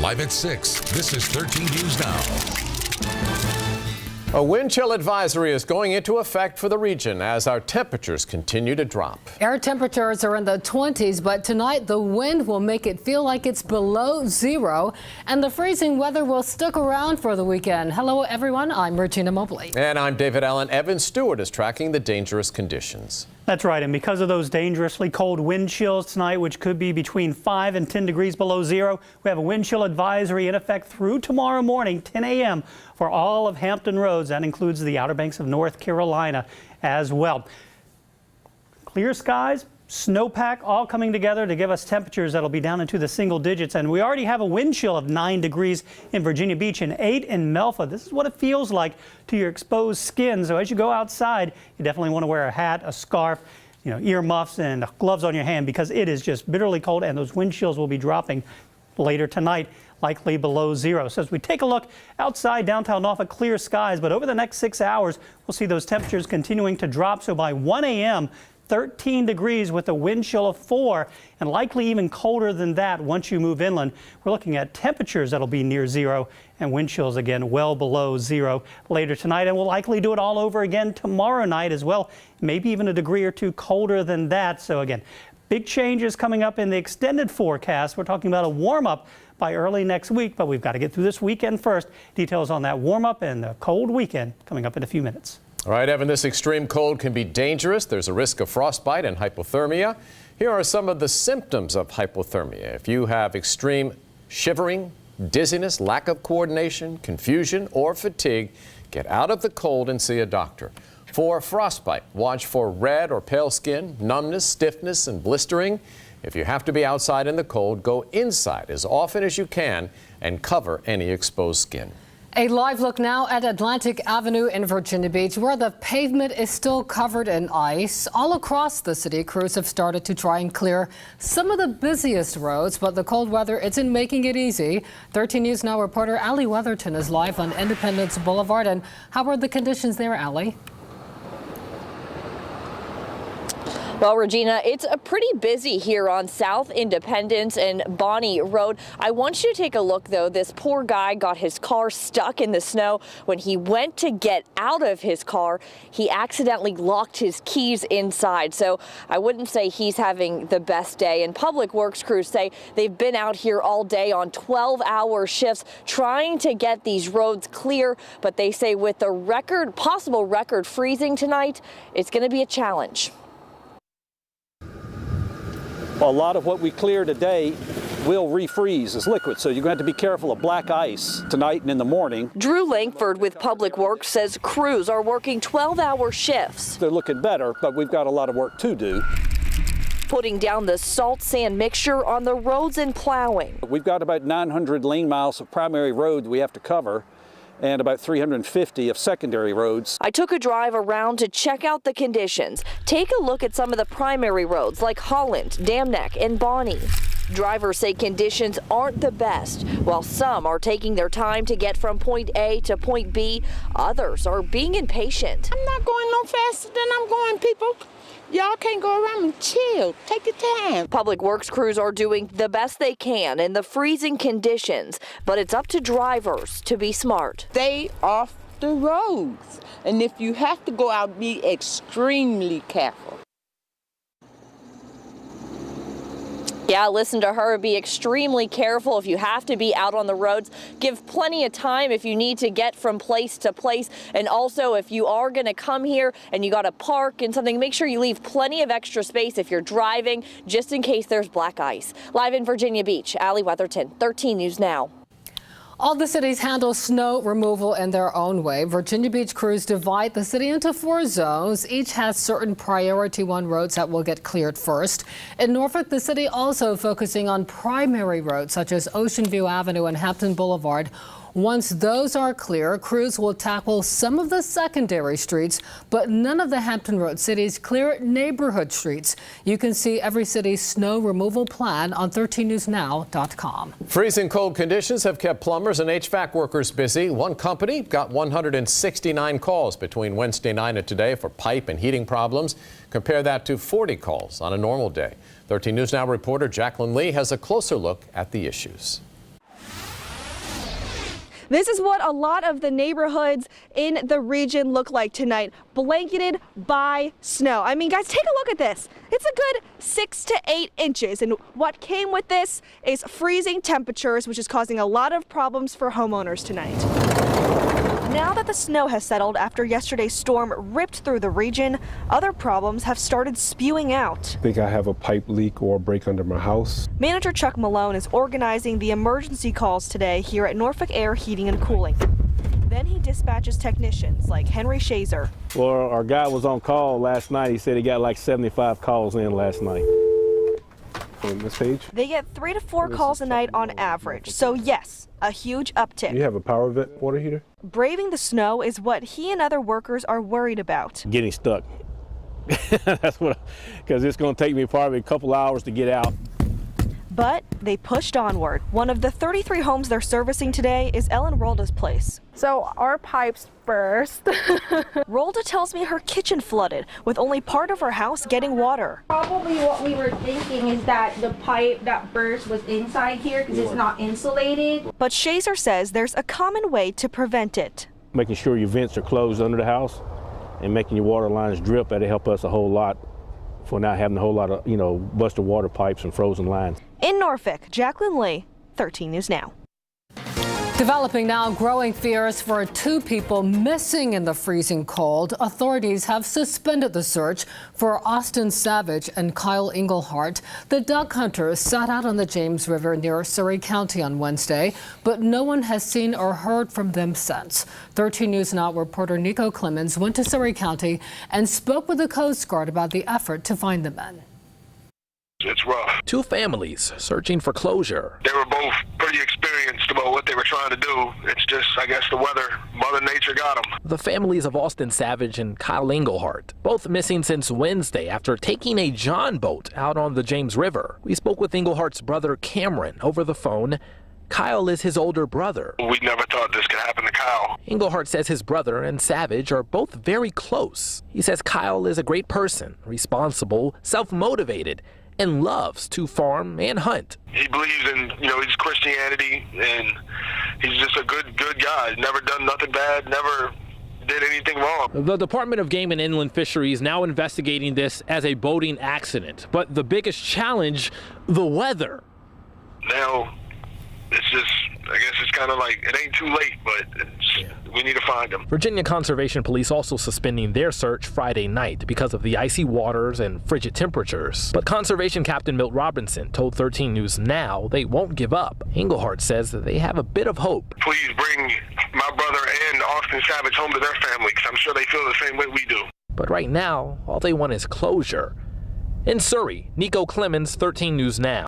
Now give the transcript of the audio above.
Live at 6, this is 13 News Now. A wind chill advisory is going into effect for the region as our temperatures continue to drop. Air temperatures are in the 20s, but tonight the wind will make it feel like it's below zero, and the freezing weather will stick around for the weekend. Hello, everyone. I'm Regina Mobley. And I'm David Allen. Evan Stewart is tracking the dangerous conditions. That's right, and because of those dangerously cold wind chills tonight, which could be between 5 and 10 degrees below zero, we have a wind chill advisory in effect through tomorrow morning, 10 a.m. for all of Hampton Roads. That includes the Outer Banks of North Carolina as well. Clear skies, snowpack, all coming together to give us temperatures that'll be down into the single digits. And we already have a wind chill of 9 degrees in Virginia Beach and 8 in Melfa. This is what it feels like to your exposed skin. So as you go outside, you definitely want to wear a hat, a scarf, ear muffs and gloves on your hand, because it is just bitterly cold, and those wind chills will be dropping later tonight, likely below zero. So as we take a look outside downtown Norfolk, clear skies, but over the next 6 hours, we'll see those temperatures continuing to drop. So by 1 a.m., 13 degrees with a wind chill of 4, and likely even colder than that once you move inland. We're looking at temperatures that'll be near zero and wind chills again well below zero later tonight, and we'll likely do it all over again tomorrow night as well, maybe even a degree or two colder than that. So again, big changes coming up in the extended forecast. We're talking about a warm-up by early next week, but we've got to get through this weekend first. Details on that warm-up and the cold weekend coming up in a few minutes. All right, Evan, this extreme cold can be dangerous. There's a risk of frostbite and hypothermia. Here are some of the symptoms of hypothermia. If you have extreme shivering, dizziness, lack of coordination, confusion, or fatigue, get out of the cold and see a doctor. For frostbite, watch for red or pale skin, numbness, stiffness, and blistering. If you have to be outside in the cold, go inside as often as you can and cover any exposed skin. A live look now at Atlantic Avenue in Virginia Beach, where the pavement is still covered in ice. All across the city, crews have started to try and clear some of the busiest roads, but the cold weather isn't making it easy. 13 News Now reporter Allie Weatherton is live on Independence Boulevard. And how are the conditions there, Allie? Well, Regina, it's pretty busy here on South Independence and Bonnie Road. I want you to take a look, though. This poor guy got his car stuck in the snow. When he went to get out of his car, he accidentally locked his keys inside. So I wouldn't say he's having the best day. And Public Works crews say they've been out here all day on 12-hour shifts trying to get these roads clear. But they say with the possible record freezing tonight, it's going to be a challenge. A lot of what we clear today will refreeze as liquid, so you're going to have to be careful of black ice tonight and in the morning. Drew Langford with Public Works says crews are working 12-hour shifts. They're looking better, but we've got a lot of work to do. Putting down the salt-sand mixture on the roads and plowing. We've got about 900 lane miles of primary road we have to cover, and about 350 of secondary roads. I took a drive around to check out the conditions. Take a look at some of the primary roads like Holland, Dam Neck, and Bonnie. Drivers say conditions aren't the best. While some are taking their time to get from point A to point B, others are being impatient. I'm not going no faster than I'm going, people. Y'all can't go around and chill. Take your time. Public Works crews are doing the best they can in the freezing conditions, but it's up to drivers to be smart. Stay off the roads. And if you have to go out, be extremely careful. Yeah, listen to her. Be extremely careful if you have to be out on the roads. Give plenty of time if you need to get from place to place. And also, if you are going to come here and you got to park and something, make sure you leave plenty of extra space if you're driving, just in case there's black ice. Live in Virginia Beach, Allie Weatherton, 13 News Now. All the cities handle snow removal in their own way. Virginia Beach crews divide the city into 4 zones. Each has certain priority 1 roads that will get cleared first. In Norfolk, the city also focusing on primary roads such as Ocean View Avenue and Hampton Boulevard. Once those are clear, crews will tackle some of the secondary streets, but none of the Hampton Road city's clear neighborhood streets. You can see every city's snow removal plan on 13newsnow.com. Freezing cold conditions have kept plumbers and HVAC workers busy. One company got 169 calls between Wednesday night and today for pipe and heating problems. Compare that to 40 calls on a normal day. 13 News Now reporter Jacqueline Lee has a closer look at the issues. This is what a lot of the neighborhoods in the region look like tonight, blanketed by snow. I mean, guys, take a look at this. It's a good 6 to 8 inches, and what came with this is freezing temperatures, which is causing a lot of problems for homeowners tonight. Now that the snow has settled after yesterday's storm ripped through the region, other problems have started spewing out. I think I have a pipe leak or a break under my house. Manager Chuck Malone is organizing the emergency calls today here at Norfolk Air Heating and Cooling. Then he dispatches technicians like Henry Shazer. Well, our guy was on call last night. He said he got like 75 calls in last night. On this page? They get 3 to 4 calls a night on average, so yes, a huge uptick. You have a power vent water heater? Braving the snow is what he and other workers are worried about. Getting stuck. That's what, because it's going to take me probably a couple hours to get out. But they pushed onward. One of the 33 homes they're servicing today is Ellen Rolda's place. So our pipes burst. Rolda tells me her kitchen flooded, with only part of her house getting water. Probably what we were thinking is that the pipe that burst was inside here because it's not insulated. But Shazer says there's a common way to prevent it. Making sure your vents are closed under the house and making your water lines drip, that'll help us a whole lot for not having a whole lot of, busted water pipes and frozen lines. In Norfolk, Jacqueline Lee, 13 News Now. Developing now, growing fears for 2 people missing in the freezing cold. Authorities have suspended the search for Austin Savage and Kyle Englehart. The duck hunters sat out on the James River near Surrey County on Wednesday, but no one has seen or heard from them since. 13 News Now reporter Nico Clemens went to Surrey County and spoke with the Coast Guard about the effort to find the men. It's rough. 2 families searching for closure. They were both pretty experienced about what they were trying to do. It's just, I guess, the weather. Mother Nature got them. The families of Austin Savage and Kyle Englehart, both missing since Wednesday after taking a John boat out on the James River. We spoke with Englehart's brother Cameron over the phone. Kyle is his older brother. We never thought this could happen to Kyle. Englehart says his brother and Savage are both very close. He says Kyle is a great person, responsible, self-motivated, and loves to farm and hunt. He believes in, his Christianity, and he's just a good guy. Never done nothing bad, never did anything wrong. The Department of Game and Inland Fisheries now investigating this as a boating accident. But the biggest challenge, the weather. Now, it's just, I guess it's kind of like, it ain't too late, but we need to find them. Virginia Conservation Police also suspending their search Friday night because of the icy waters and frigid temperatures. But Conservation Captain Milt Robinson told 13 News Now they won't give up. Englehart says that they have a bit of hope. Please bring my brother and Austin Savage home to their family, because I'm sure they feel the same way we do. But right now, all they want is closure. In Surrey, Nico Clemens, 13 News Now.